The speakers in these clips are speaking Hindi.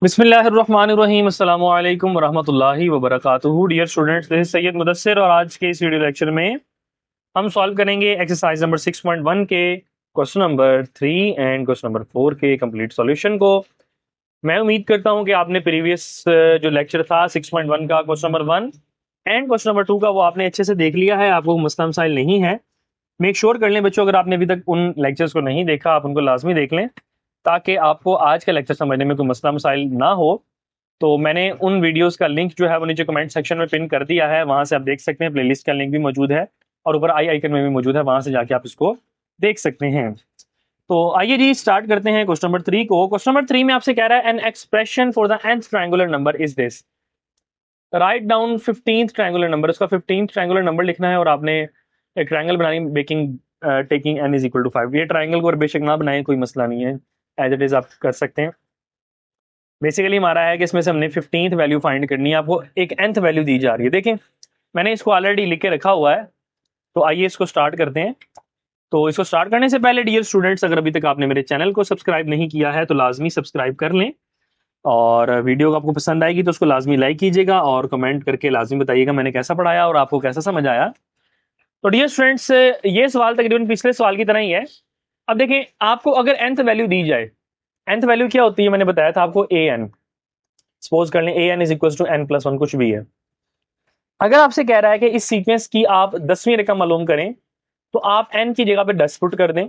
बिस्मिल्लाहिर्रहमानिर्रहीम अस्सलामु अलैकुम वरहमतुल्लाहि वबरकातुहू। Dear students, this is Syed Mudassir और आज के इस वीडियो लेक्चर में हम सॉल्व करेंगे एक्सरसाइज नंबर 6.1 के question number 3 and question number 4 के कंप्लीट सॉल्यूशन को। मैं उम्मीद करता हूं कि आपने प्रीवियस जो लेक्चर था 6.1 का question number 1 and question number 2 का वो आपने अच्छे से देख लिया है, आपको मसला मसाइल नहीं है। मेक श्योर कर लें बच्चों, अगर आपने अभी तक उन लेक्चर्स को नहीं देखा आप उनको लाजमी देख लें ताकि आपको आज का लेक्चर समझने में कोई मसला मसाइल ना हो। तो मैंने उन वीडियोस का लिंक जो है वो नीचे कमेंट सेक्शन में पिन कर दिया है, वहां से आप देख सकते हैं। प्लेलिस्ट का लिंक भी मौजूद है और ऊपर आई आइकन में भी मौजूद है, वहां से जाके आप इसको देख सकते हैं। तो आइए जी स्टार्ट करते हैं क्वेश्चन नंबर 3 को। क्वेश्चन नंबर 3 में आपसे कह रहा है an expression for the nth triangular number is this. Write down 15th triangular number. उसका 15th ट्रायंगुलर नंबर लिखना है और आपने एक ट्रायंगल बनानी, बेकिंग taking n is equal to 5। ये ट्रायंगल को और बेशक ना बनाएं, कोई मसला नहीं है, एज इट इज आप कर सकते हैं। बेसिकली हमारा है कि इसमें से हमने 15th वैल्यू फाइंड करनी है, आपको एक nth वैल्यू दी जा रही है। देखें मैंने इसको ऑलरेडी लिख के रखा हुआ है, तो आइए इसको स्टार्ट करते हैं। तो इसको स्टार्ट करने से पहले डियर स्टूडेंट्स, अगर अभी तक आपने मेरे चैनल को सब्सक्राइब नहीं किया है तो लाजमी सब्सक्राइब कर लें, और वीडियो आपको पसंद आएगी तो उसको लाजमी लाइक कीजिएगा और कमेंट करके लाजमी बताइएगा मैंने कैसा पढ़ाया और आपको कैसा समझ आया। तो डियर स्टूडेंट्स, ये सवाल तकरीबन पिछले सवाल की तरह ही है। अब देखें, आपको अगर nth वैल्यू दी जाए, nth वैल्यू क्या होती है मैंने बताया था आपको, ए एन। सपोज कर लें A N is equal to n plus one, कुछ भी है। अगर आपसे कह रहा है कि इस सीक्वेंस की आप 10वीं रकम मालूम करें तो आप n की जगह पे 10 पुट कर दें।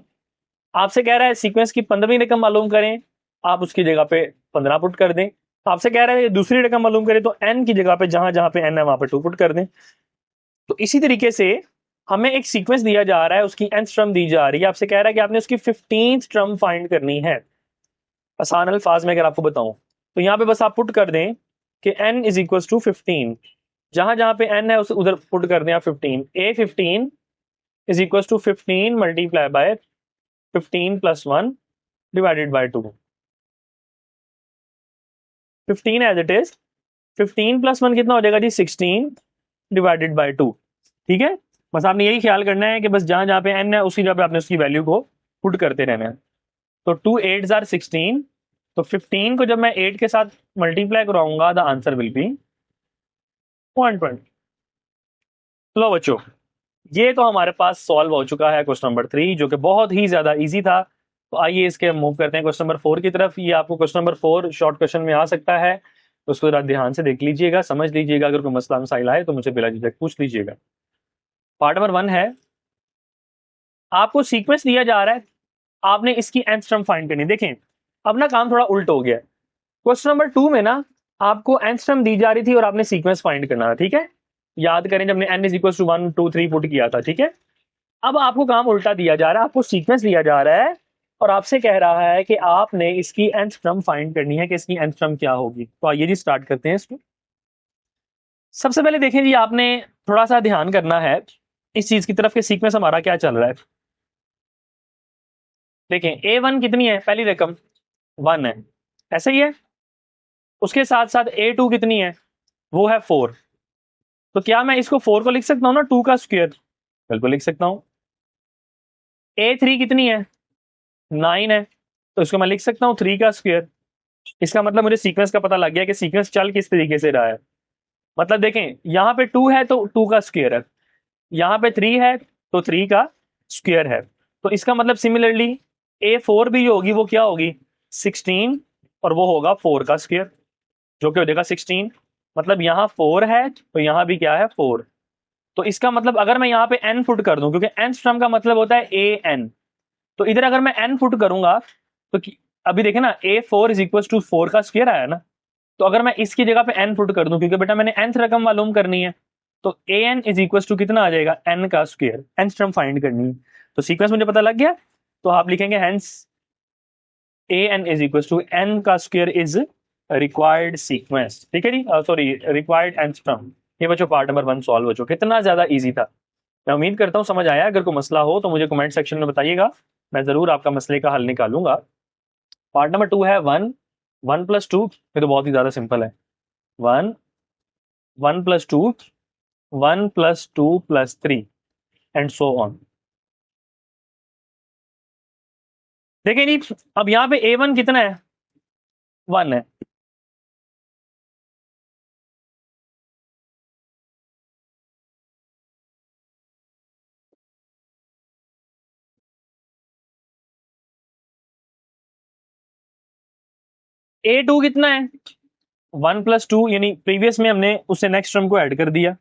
आपसे कह रहा है सीक्वेंस की 15वीं रकम मालूम करें, आप उसकी जगह पे 15 पुट कर दें। आपसे कह रहा है दूसरी रकम मालूम करें तो n की जगह पे जहां जहां पे n है वहां पे 2 पुट कर दें। तो इसी तरीके से हमें एक सीक्वेंस दिया जा रहा है, उसकी nth टर्म दी जा रही है, आपसे कह रहा है कि आपने उसकी 15th टर्म फाइंड करनी है। आसान अल्फाज में अगर आपको बताऊं तो यहाँ पे बस आप पुट कर दें कि n इज इक्वल टू 15। जहां जहां पे n है उस उधर पुट कर दें आप 15। A 15 is equal to 15 multiply by 15 plus 1 divided by 2। 15 as it is, 15 plus 1 कितना हो जाएगा जी, 16 डिवाइडेड बाय 2। ठीक है, बस आपने यही ख्याल करना है कि बस जहां जहां पे n है उसी जगह पे आपने उसकी वैल्यू को पुट करते रहना है। तो 2 8 आर 16, तो 15 को जब मैं 8 के साथ मल्टीप्लाई कराऊंगा द आंसर विल बी 120। लो बच्चों, ये तो हमारे पास सॉल्व हो चुका है क्वेश्चन नंबर 3, जो कि बहुत ही ज्यादा इजी था। तो आइए इसके मूव करते हैं क्वेश्चन नंबर 4 की तरफ। ये आपको क्वेश्चन नंबर 4 शॉर्ट क्वेश्चन में आ सकता है, तो उसको जरा ध्यान से देख लीजिएगा, समझ लीजिएगा। अगर कोई मसला मसाइल आए तो मुझे बिला झिझक पूछ लीजिएगा। पार्ट नंबर 1 है, आपको सीक्वेंस दिया जा रहा है, आपने इसकी nth टर्म फाइंड करनी है। देखें अब ना काम थोड़ा उल्ट हो गया। क्वेश्चन नंबर 2 में ना आपको nth टर्म दी जा रही थी और आपने सीक्वेंस फाइंड करना था। ठीक है, याद करें जब हमने n is equal to 1 2 3 put किया था। ठीक है, अब आपको काम उल्टा दिया जा रहा है, आपको सीक्वेंस दिया जा रहा है और आपसे कह रहा है कि आपने इसकी nth टर्म फाइंड करनी है कि इसकी nth टर्म क्या होगी। तो आइए जी स्टार्ट करते हैं इसको। सबसे पहले देखें जी, आपने थोड़ा सा ध्यान करना है इस चीज की तरफ कि सीक्वेंस हमारा क्या चल रहा है। देखें A1 कितनी है, पहली रकम 1 है, ऐसे ही है। उसके साथ साथ A2 कितनी है, वो है 4। तो क्या मैं इसको 4 को लिख सकता हूँ ना 2 का स्क्वायर, बिल्कुल लिख सकता हूँ। A3 कितनी है, 9 है, तो इसको मैं लिख सकता हूँ 3 का स्क्वायर। इसका मतलब मुझे सीक्वेंस का पता लग गया कि सीक्वेंस चल किस तरीके से रहा है। मतलब देखें यहाँ पे 2 है तो 2 का स्क्वायर है, यहाँ पे 3 है तो 3 का स्क्वायर है। तो इसका मतलब सिमिलरली A4 भी होगी, वो क्या होगी 16, और वो होगा 4 का स्क्वायर, जो कि हो जाएगा 16। मतलब यहाँ 4 है तो यहाँ भी क्या है 4। तो इसका मतलब अगर मैं यहाँ पे n फुट कर दूं, क्योंकि n टर्म का मतलब होता है an, तो इधर अगर मैं n फुट करूंगा तो अभी देखें ना A4 इज इक्वल टू 4 का स्क्वायर आया ना। तो अगर मैं इसकी जगह पे n फुट कर दूं, क्योंकि बेटा मैंने nth रकम मालूम करनी है, तो an इज इक्वल टू कितना आ जाएगा, n का स्क्वायर, nth टर्म फाइंड करनी है। तो सीक्वेंस मुझे पता लग गया, तो आप लिखेंगे hence an is equal to n का स्क्वायर इज रिक्वायर्ड सीक्वेंस। ठीक है जी, सॉरी रिक्वायर्ड nth टर्म। ये बच्चों पार्ट नंबर 1 सॉल्व हो चुका, कितना ज्यादा इजी था। मैं उम्मीद करता हूँ समझ आया। अगर कोई मसला हो तो मुझे कमेंट सेक्शन में बताइएगा, मैं जरूर आपका मसले का हल निकालूंगा। पार्ट नंबर 2 है 1 1 प्लस 2, ये तो बहुत ही ज्यादा सिंपल है। 1 1 plus 2 1 plus 2 plus 3 and so on. देखिए जी, अब यहाँ पे A1 कितना है, 1 है। A2 कितना है 1 + 2, यानी प्रीवियस में हमने उससे नेक्स्ट टर्म को ऐड कर दिया।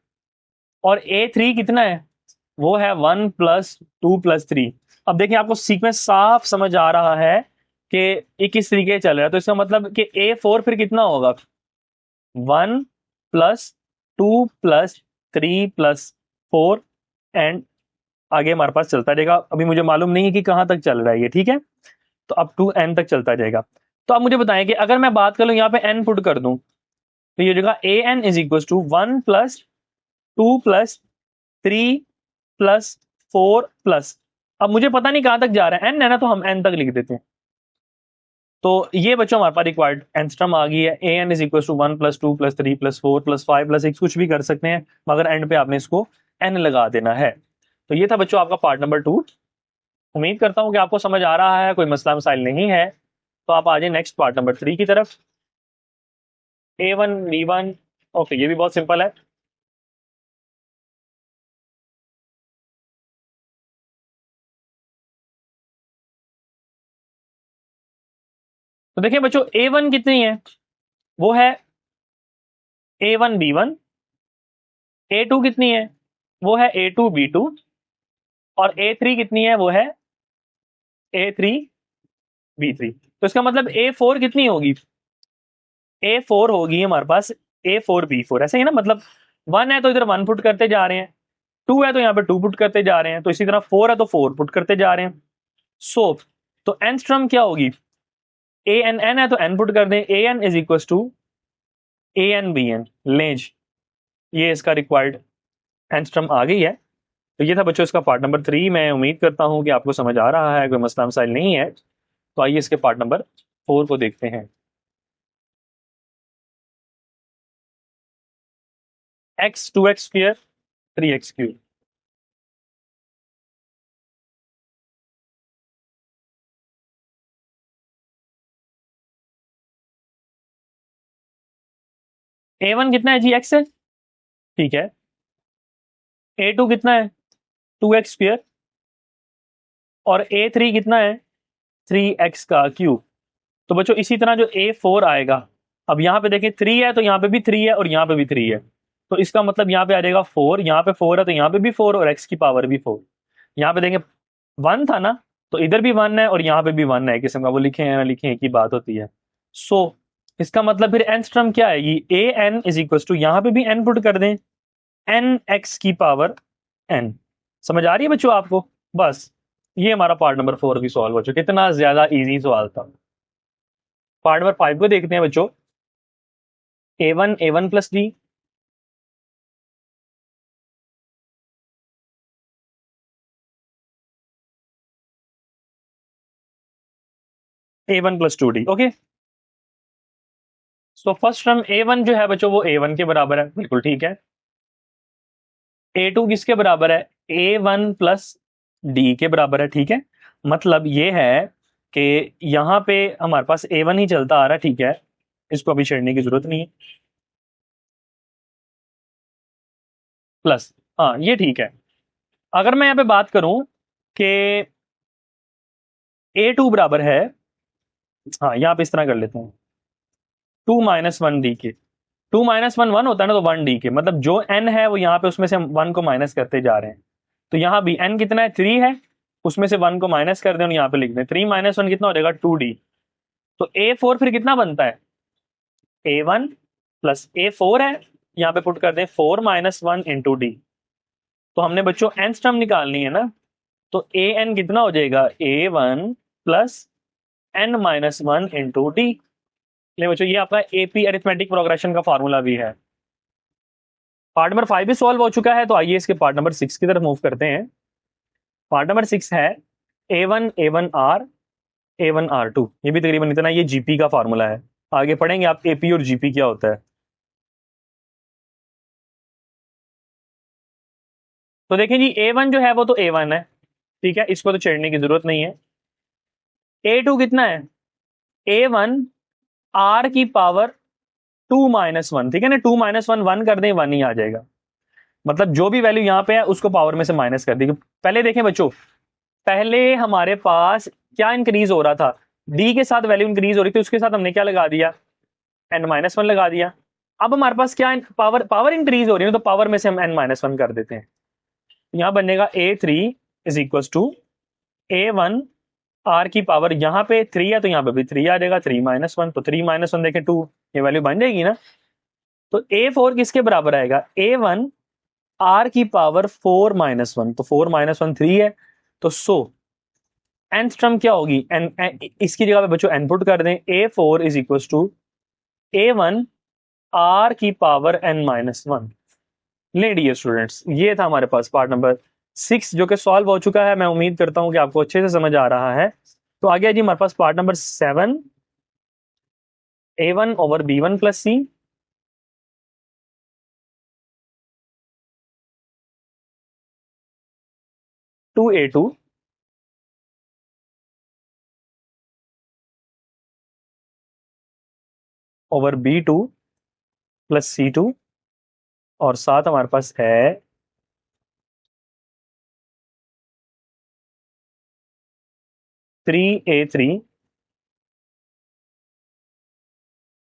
और A3 कितना है, वो है 1 + 2 + 3। अब देखिए आपको सीक्वेंस साफ समझ आ रहा है कि ये किस तरीके से चल रहा है। तो इसका मतलब कि A4 फिर कितना होगा 1 + 2 + 3 + 4 एंड आगे हमारे पास चलता रहेगा। अभी मुझे मालूम नहीं है कि कहां तक चल रहा है ये, ठीक है, तो अप टू n तक चलता जाएगा। तो आप मुझे बताएं कि अगर मैं बात करूं यहाँ पे n पुट कर दूं तो ये जगह an = 1 + 2 + 3 + 4 प्लस, अब मुझे पता नहीं कहां तक जा रहा है, n है ना, तो हम n तक लिख देते हैं। तो ये बच्चों हमारे पास रिक्वायर्ड एंस्ट्रम आ गई है। an = 1 + 2 + 3 + 4 + 5 + 6 कुछ भी कर सकते हैं, मगर एंड पे आपने इसको n लगा देना है। तो ये था बच्चों आपका पार्ट नंबर 2। उम्मीद करता हूं कि आपको समझ आ रहा है, कोई मसला मसाइल नहीं है। तो आप आ जाए नेक्स्ट पार्ट नंबर 3 की तरफ। A1 B1, ओके, ये भी बहुत सिंपल है। तो देखिए बच्चों A1 कितनी है, वो है A1 B1। A2 कितनी है, वो है A2 B2। और A3 कितनी है, वो है A3 B3। तो इसका मतलब A4 कितनी होगी, A4 होगी हमारे पास A4 B4, ऐसे ही ना, मतलब 1 है तो इधर 1 पुट करते जा रहे हैं, 2 है तो यहाँ पे 2 पुट करते जा रहे हैं, तो इसी तरह 4 है तो 4 पुट करते जा रहे हैं। सो तो एंस्ट्रम क्या होगी, ए एन एन है तो एन पुट कर दें, an = an bn लेंज, ये इसका रिक्वायर्ड एंस्ट्रम आ गई है। तो ये था बच्चों इसका पार्ट नंबर 3। मैं उम्मीद करता हूँ कि आपको समझ आ रहा है, कोई मसला मसाइल नहीं है। तो आइए इसके पार्ट नंबर 4 को देखते हैं। x 2x² 3x³। A1 कितना है जी, x है, ठीक है। A2 कितना है 2x²। और A3 कितना है 3x³। तो बच्चों इसी तरह जो A4 आएगा, अब यहाँ पे देखिए 3 है तो यहाँ पे भी 3 है और यहाँ पे भी 3 है, तो इसका मतलब यहाँ पे आ जाएगा 4, यहाँ पे 4 है तो यहाँ पे भी 4 और x की पावर भी 4। यहाँ पे देखें 1 था ना, तो इधर भी 1 है और यहाँ पे भी 1 है, किस्म का वो लिखे हैं ना लिखे एक ही बात होती है। सो इसका मतलब फिर एंस्ट्रम क्या आएगी, an = यहाँ पे भी n पुट कर दें, n x की पावर n। समझ आ रही है बच्चों आपको, बस ये हमारा पार्ट नंबर 4 भी सॉल्व हो चुका, कितना ज्यादा इजी सवाल था। पार्ट नंबर 5 को देखते हैं बच्चों। A1 + D, A1 + 2D, okay. So first term A1 जो है बच्चों वो A1 के बराबर है, बिल्कुल ठीक है। A2 किसके बराबर है, A1 + D के बराबर है, ठीक है। मतलब ये है कि यहाँ पे हमारे पास A1 ही चलता आ रहा है, ठीक है, इसको अभी छेड़ने की जरूरत नहीं है। प्लस, हाँ ये ठीक है। अगर मैं यहाँ पे बात करूं कि A2 बराबर है, हाँ यहाँ पे इस तरह कर लेते हैं, 2 - 1 D के। 2 - 1 1 होता है ना, तो 1 D के, मतलब जो n है वो यहाँ पे उसमें से हम 1 को माइनस करते जा रहे हैं। तो यहाँ भी n कितना है 3 है, उसमें से 1 को माइनस कर दें और यहाँ पे लिख दें 3 - 1 कितना हो जाएगा 2D। तो A4 फिर कितना बनता है, A1 + A4 है, यहाँ पे पुट कर दें 4 - 1 × D। तो हमने बच्चों n टर्म निकालनी है ना, तो an कितना हो जाएगा A1 + n - 1 × D। ले बच्चों ये आपका AP अरिथमेटिक प्रोग्रेशन का फार्मूला भी है। पार्ट नंबर 5 भी सॉल्व हो चुका है, तो आइए इसके पार्ट नंबर 6 की तरफ मूव करते हैं। पार्ट नंबर 6 है A1 A1R A1R2। ये भी तकरीबन इतना, ये जीपी का फार्मूला है, आगे पढ़ेंगे आप एपी और जीपी क्या होता है। तो देखिए जी A1 जो है वो तो A1 है, ठीक है, इसको तो छेड़ने की जरूरत नहीं है। A2 कितना है A1 R की पावर 2 - 1, ठीक है ना, 2 - 1 1 कर दें 1 ही आ जाएगा, मतलब जो भी वैल्यू यहाँ पे है उसको पावर में से माइनस कर दी। पहले देखें बच्चों, पहले हमारे पास क्या इंक्रीज हो रहा था, डी के साथ वैल्यू इंक्रीज हो रही थी, उसके साथ हमने क्या लगा दिया, n-1 लगा दिया। अब हमारे पास क्या है, पावर इंक्रीज हो रही है, तो पावर में से हम n-1 कर देते हैं। यहाँ बनेगा a3 is equal to a1 r की पावर, यहाँ पे 3 है तो यहाँ पे भी 3 आ जाएगा, 3-1, तो 3-1 देखें 2, ये वैल्यू बन जाएगी ना। तो a4 किसके बराबर आएगा, a1 r की पावर 4-1, तो 4-1 3 है, तो सो nth टर्म क्या होगी, इसकी जगह पे बच्चों n पुट कर दें, a4 is equal to a1 r की पावर n-1। ले डियर स्टूडेंट्स, ये था हमारे पास पार्ट नंबर 6 जो कि सॉल्व हो चुका है। मैं उम्मीद करता हूं कि आपको अच्छे से समझ आ रहा है। तो आ गया जी हमारे पास part number 7, a1 over b1 plus C, two a2 over b2 plus c2, और साथ हमारे पास है 3a3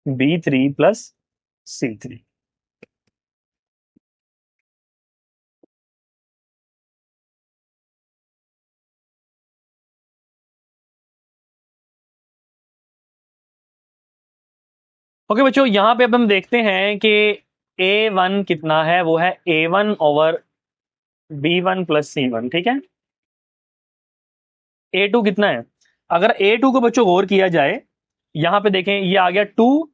b3 plus c3। Okay बच्चों, यहां पे अब हम देखते हैं कि a1 कितना है, वो है a1 over b1 plus c1, ठीक है। a2 कितना है, अगर a2 को बच्चों गौर किया जाए, यहां पे देखें ये आ गया 2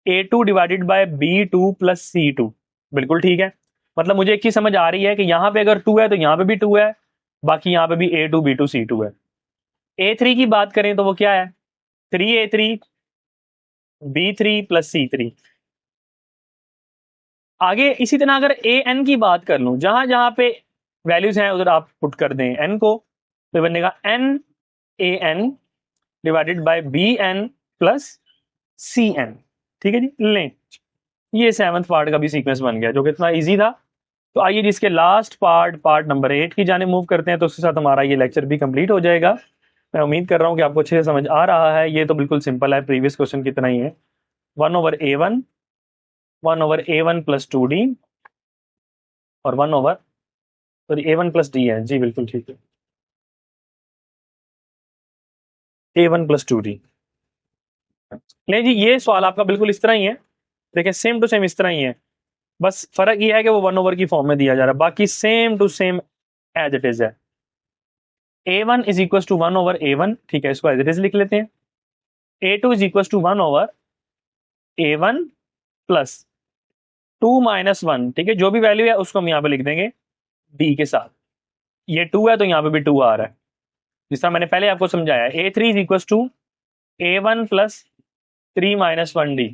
a2 divided by b2 plus c2, बिल्कुल ठीक है। मतलब मुझे एक चीज समझ आ रही है कि यहां पे अगर 2 है तो यहां पे भी 2 है, बाकी यहां पे भी a2 b2 c2 है। a3 की बात करें तो वो क्या है, 3a3 b3 प्लस c3। आगे इसी तरह अगर an की बात कर लूं, जहां जहां पे वैल्यूज हैं उधर आप पुट कर दें n को, तो बनेगा n an divided by bn plus cn, ठीक है जी। लें, ये 7th पार्ट का भी सीक्वेंस बन गया जो कि इतना इजी था। तो आइए जिसके लास्ट पार्ट नंबर 8 की जाने मूव करते हैं, तो उसके साथ हमारा ये लेक्चर भी कंप्लीट हो जाएगा। मैं उम्मीद कर रहा हूँ कि आपको अच्छे से समझ आ रहा है। ये तो बिल्कुल सिंपल है, प्रीवियस क्वेश्चन की तरह ही है। 1/a1 प्लस 2d, और 1 over sorry a1 plus D है जी, बिल्कुल ठीक है, a1 प्लस 2d। नहीं जी, ये सवाल आपका बिल्कुल इस तरह ही है, देखिए सेम टू सेम इस तरह ही है, बस फर्क ये है कि वो 1 ओवर की फॉर्म में दिया जा रहा है, बाकी same to same as it is है। a1 is equal to 1 over a1, ठीक है, इसको एज इट इज लिख लेते हैं। a2 is equal to 1 over a1 plus 2-1, ठीक है, जो भी वैल्यू है उसको हम यहाँ पे लिख देंगे b के साथ। ये 2 है तो यहाँ पे भी 2 आ रहा है, जिस तरह मैंने पहले आपको समझाया। a3 is equal to a1 plus 3-1d।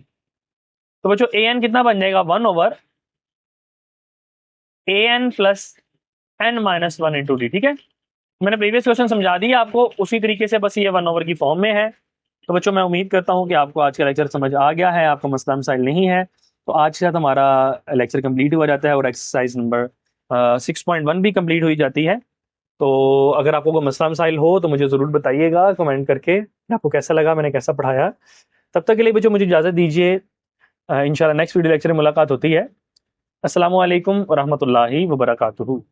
तो बच्चों an कितना बन जाएगा, 1 over an plus n-1 into D, ठीक है। मैंने प्रीवियस क्वेश्चन समझा दिया आपको उसी तरीके से, बस ये 1 ओवर की फॉर्म में है। तो बच्चों मैं उम्मीद करता हूँ कि आपको आज का लेक्चर समझ आ गया है, आपको मसला मसाइल नहीं है। तो आज के साथ हमारा लेक्चर कंप्लीट हो जाता है और एक्सरसाइज नंबर 6.1 भी कंप्लीट हो जाती है। तो अगर आपको कोई मसला मसाइल हो तो मुझे ज़रूर बताइएगा कमेंट करके, आपको कैसा लगा, मैंने कैसा पढ़ाया। तब तक के लिए बच्चों मुझे इजाज़त दीजिए, इंशाल्लाह नेक्स्ट वीडियो लेक्चर में मुलाकात होती है। अस्सलामु अलैकुम व रहमतुल्लाहि व बरकातुहू।